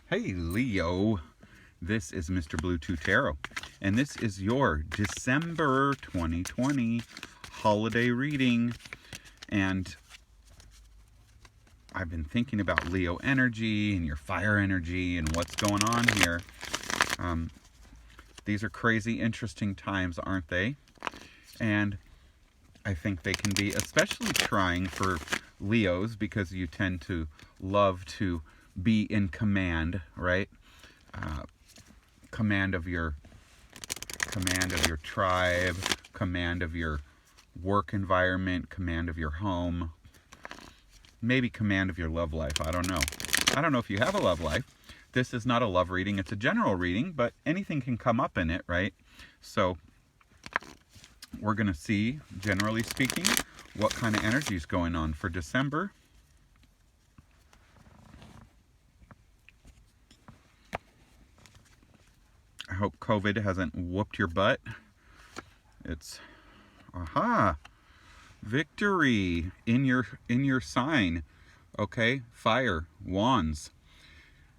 Hey Leo, this is Mr. Blue 2 Tarot, and this is your December 2020 holiday reading. And I've been thinking about Leo energy and your fire energy and what's going on here. These are crazy, interesting times, aren't they? And I think they can be especially trying for Leos because you tend to love to be in command, right? Command of your tribe, command of your work environment, command of your home, maybe command of your love life. I don't know. I don't know if you have a love life. This is not a love reading, it's a general reading, but anything can come up in it, right? So we're going to see, generally speaking, what kind of energy is going on for December. I hope COVID hasn't whooped your butt. It's victory in your sign. Okay, fire, wands,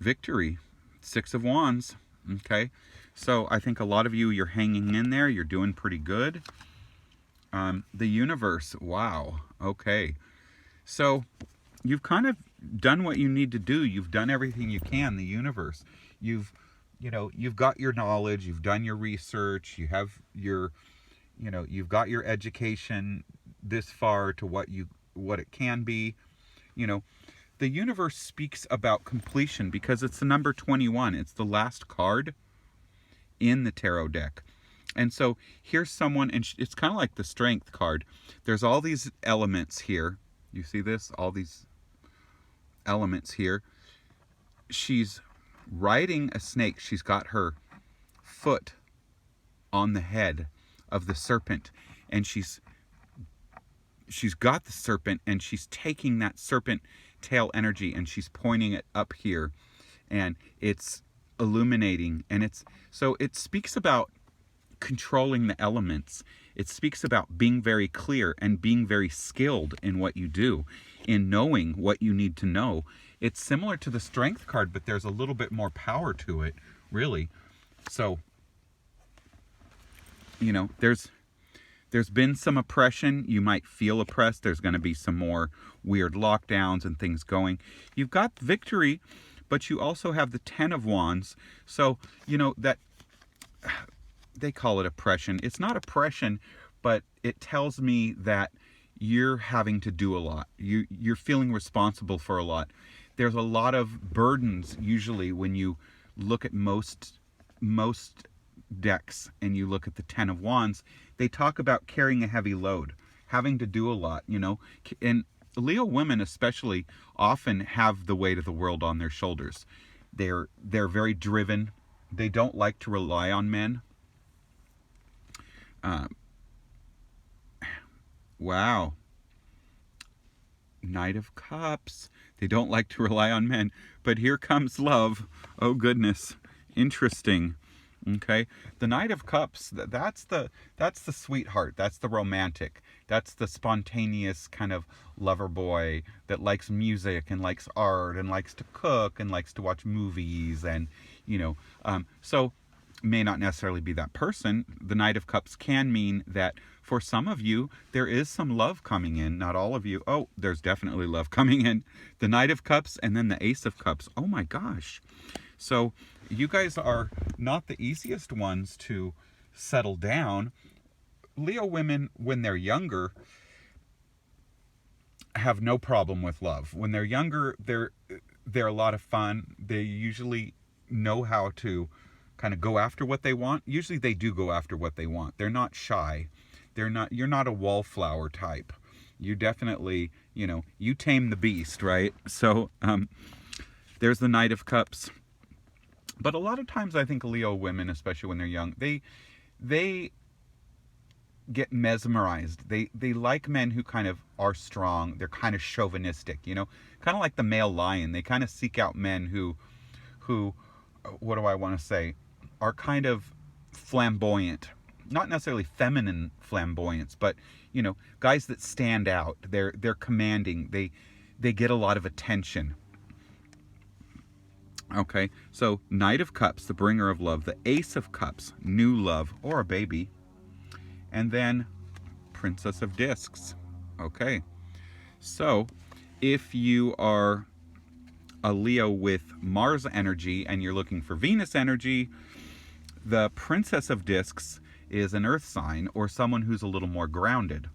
victory, 6 of wands. Okay, so I think a lot of you, you're hanging in there, you're doing pretty good. The universe, wow. Okay, so you've kind of done what you need to do. You've done everything you can. The universe, you've got your knowledge, you've done your research, you have your, you've got your education this far to what it can be. The universe speaks about completion because it's the number 21. It's the last card in the tarot deck. And so here's someone, and it's kind of like the strength card. There's all these elements here. You see this? All these elements here. She's riding a snake. She's got her foot on the head of the serpent, and she's got the serpent, and she's taking that serpent tail energy and she's pointing it up here, and it's illuminating, and it speaks about controlling the elements. It speaks about being very clear and being very skilled in what you do, in knowing what you need to know. It's similar to the strength card, but there's a little bit more power to it, really. So, there's been some oppression. You might feel oppressed. There's going to be some more weird lockdowns and things going. You've got victory, but you also have the 10 of wands. So, that they call it oppression. It's not oppression, but it tells me that you're having to do a lot. You're feeling responsible for a lot. There's a lot of burdens usually when you look at most decks and you look at the 10 of wands. They talk about carrying a heavy load, having to do a lot, and Leo women especially often have the weight of the world on their shoulders. They're very driven. They don't like to rely on men. Wow. Knight of Cups. They don't like to rely on men, but here comes love. Oh goodness. Interesting. Okay, the Knight of Cups, that's the sweetheart, that's the romantic, that's the spontaneous kind of lover boy that likes music and likes art and likes to cook and likes to watch movies, and so may not necessarily be that person. The Knight of Cups can mean that for some of you there is some love coming in. Not all of you. Oh, there's definitely love coming in. The Knight of Cups and then the Ace of Cups. Oh my gosh. So you guys are not the easiest ones to settle down. Leo women, when they're younger, have no problem with love. When they're younger, they're a lot of fun. They usually know how to kind of go after what they want. Usually they do go after what they want. They're not shy. You're not a wallflower type. You definitely, you tame the beast, right? So there's the Knight of Cups. But a lot of times I think Leo women, especially when they're young, they get mesmerized. They like men who kind of are strong. They're kind of chauvinistic, kind of like the male lion. They kind of seek out men who what do I want to say, are kind of flamboyant. Not necessarily feminine flamboyance, but guys that stand out. They're commanding. They get a lot of attention. Okay, so Knight of Cups, the bringer of love. The Ace of Cups, new love or a baby. And then Princess of Discs. Okay, so if you are a Leo with Mars energy and you're looking for Venus energy, the Princess of Discs is an earth sign or someone who's a little more grounded.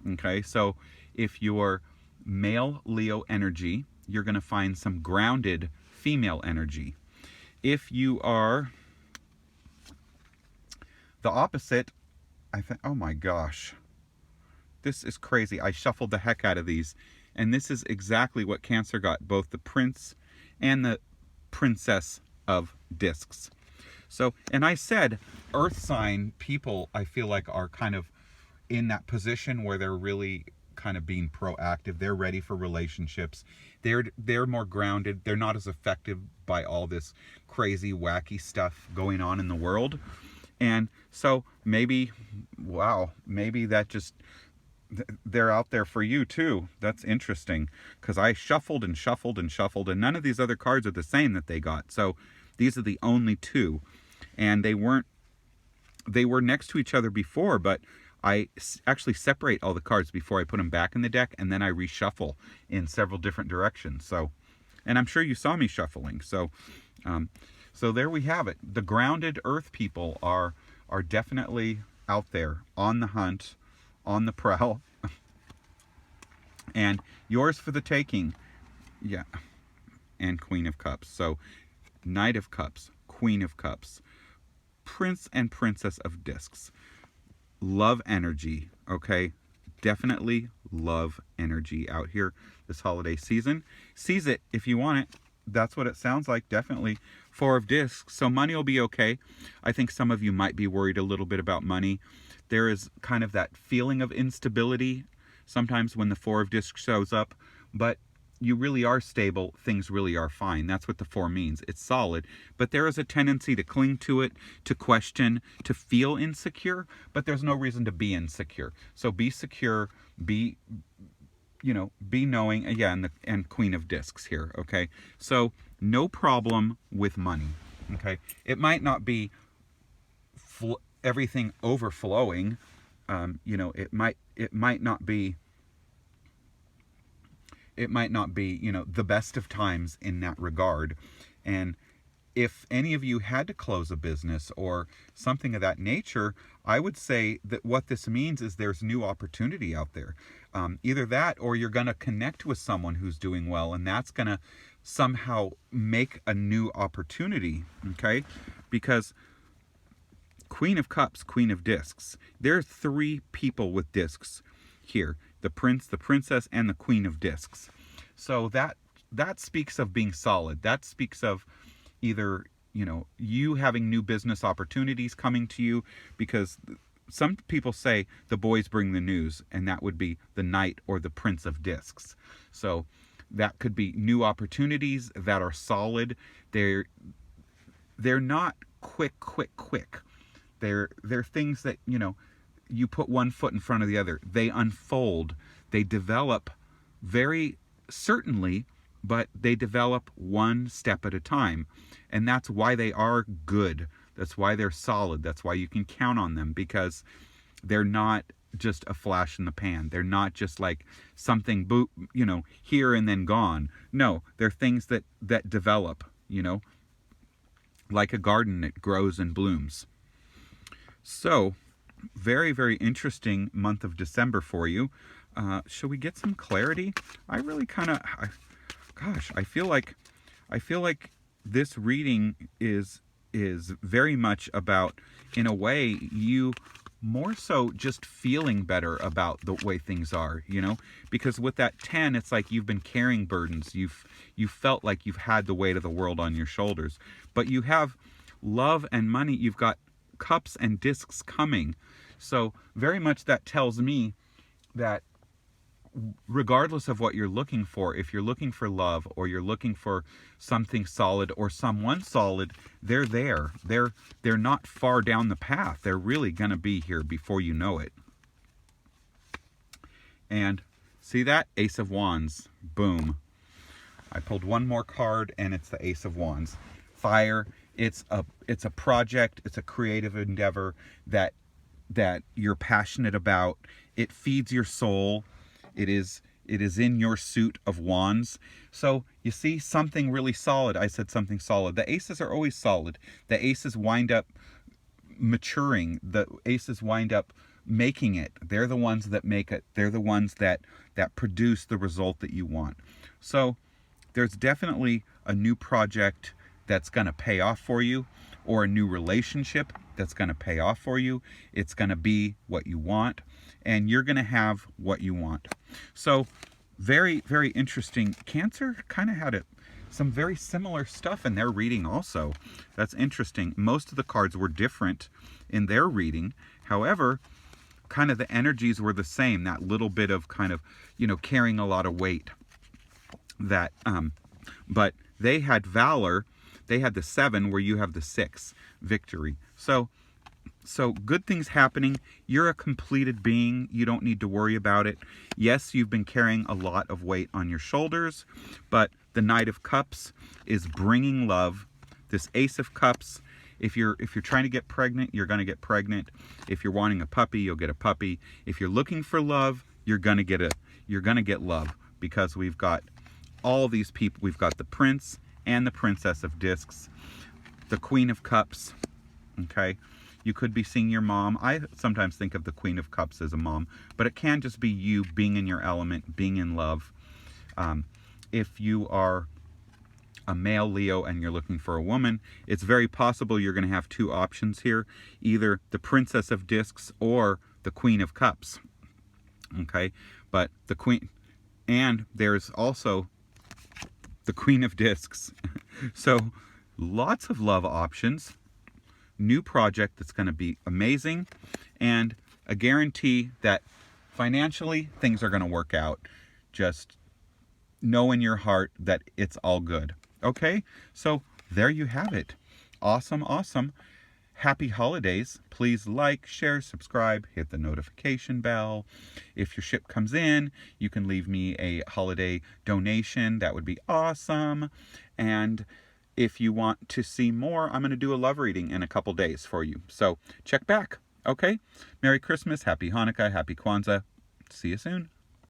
Okay, so if you're male Leo energy, you're going to find some grounded female energy. If you are the opposite, I think, oh my gosh, this is crazy. I shuffled the heck out of these, and this is exactly what Cancer got, both the Prince and the Princess of Discs. So, and I said, earth sign people, I feel like, are kind of in that position where they're really kind of being proactive. They're ready for relationships. They're more grounded. They're not as affected by all this crazy, wacky stuff going on in the world. And so maybe, wow, maybe that just, they're out there for you too. That's interesting, because I shuffled and shuffled and shuffled, and none of these other cards are the same that they got. So these are the only two, and they were next to each other before, but I actually separate all the cards before I put them back in the deck, and then I reshuffle in several different directions. So, and I'm sure you saw me shuffling. So, so there we have it. The grounded earth people are definitely out there on the hunt, on the prowl, and yours for the taking. Yeah, and Queen of Cups. So Knight of Cups, Queen of Cups, Prince and Princess of Discs. Love energy, okay? Definitely love energy out here this holiday season. Seize it if you want it. That's what it sounds like, definitely. Four of Discs, so money will be okay. I think some of you might be worried a little bit about money. There is kind of that feeling of instability sometimes when the Four of Discs shows up, but you really are stable, things really are fine. That's what the four means. It's solid, but there is a tendency to cling to it, to question, to feel insecure, but there's no reason to be insecure. So be secure, be knowing, again, and Queen of Discs here, okay? So no problem with money, okay? It might not be everything overflowing, it might not be the best of times in that regard. And if any of you had to close a business or something of that nature, I would say that what this means is there's new opportunity out there. Either that, or you're going to connect with someone who's doing well, and that's going to somehow make a new opportunity, okay? Because Queen of Cups, Queen of Discs, there are three people with discs here: the Prince, the Princess, and the Queen of Discs. So that speaks of being solid. That speaks of either, you having new business opportunities coming to you, because some people say the boys bring the news, and that would be the Knight or the Prince of Discs. So that could be new opportunities that are solid. They're not quick. They're things that, you put one foot in front of the other. They unfold. They develop very certainly, but they develop one step at a time. And that's why they are good. That's why they're solid. That's why you can count on them, because they're not just a flash in the pan. They're not just like something, here and then gone. No, they're things that develop, like a garden that grows and blooms. So, very, very interesting month of December for you. Should we get some clarity? I really I feel like this reading is very much about, in a way, you more so just feeling better about the way things are, because with that 10, it's like you've been carrying burdens. You felt like you've had the weight of the world on your shoulders, but you have love and money. You've got cups and discs coming. So very much that tells me that regardless of what you're looking for, if you're looking for love or you're looking for something solid or someone solid, they're there. They're not far down the path. They're really going to be here before you know it. And see that? Ace of Wands. Boom. I pulled one more card, and it's the Ace of Wands. fire. It's a project, it's a creative endeavor that you're passionate about. It feeds your soul. It is in your suit of wands. So you see something really solid. I said something solid. The aces are always solid. The aces wind up maturing. The aces wind up making it. They're the ones that make it. They're the ones that produce the result that you want. So there's definitely a new project that's going to pay off for you, or a new relationship that's going to pay off for you. It's going to be what you want, and you're going to have what you want. So very, very interesting. Cancer kind of had some very similar stuff in their reading also. That's interesting. Most of the cards were different in their reading. However, kind of the energies were the same. That little bit of kind of, carrying a lot of weight. That, but they had valor. They had the 7 where you have the 6, victory. So good things happening. You're a completed being. You don't need to worry about it. Yes, you've been carrying a lot of weight on your shoulders, but the Knight of Cups is bringing love. This Ace of Cups, if you're trying to get pregnant, you're going to get pregnant. If you're wanting a puppy, you'll get a puppy. If you're looking for love, you're going to get love, because we've got all these people. We've got the Prince and the Princess of Discs, the Queen of Cups. Okay, you could be seeing your mom. I sometimes think of the Queen of Cups as a mom, but it can just be you being in your element, being in love. If you are a male Leo and you're looking for a woman, it's very possible you're going to have 2 options here, either the Princess of Discs or the Queen of Cups. Okay, but the Queen, and there's also the Queen of Discs. So lots of love options, new project that's going to be amazing, and a guarantee that financially things are going to work out. Just know in your heart that it's all good. Okay, so there you have it. Awesome, awesome. Happy holidays. Please like, share, subscribe, hit the notification bell. If your ship comes in, you can leave me a holiday donation. That would be awesome. And if you want to see more, I'm going to do a love reading in a couple days for you. So check back. Okay? Merry Christmas, Happy Hanukkah, Happy Kwanzaa. See you soon.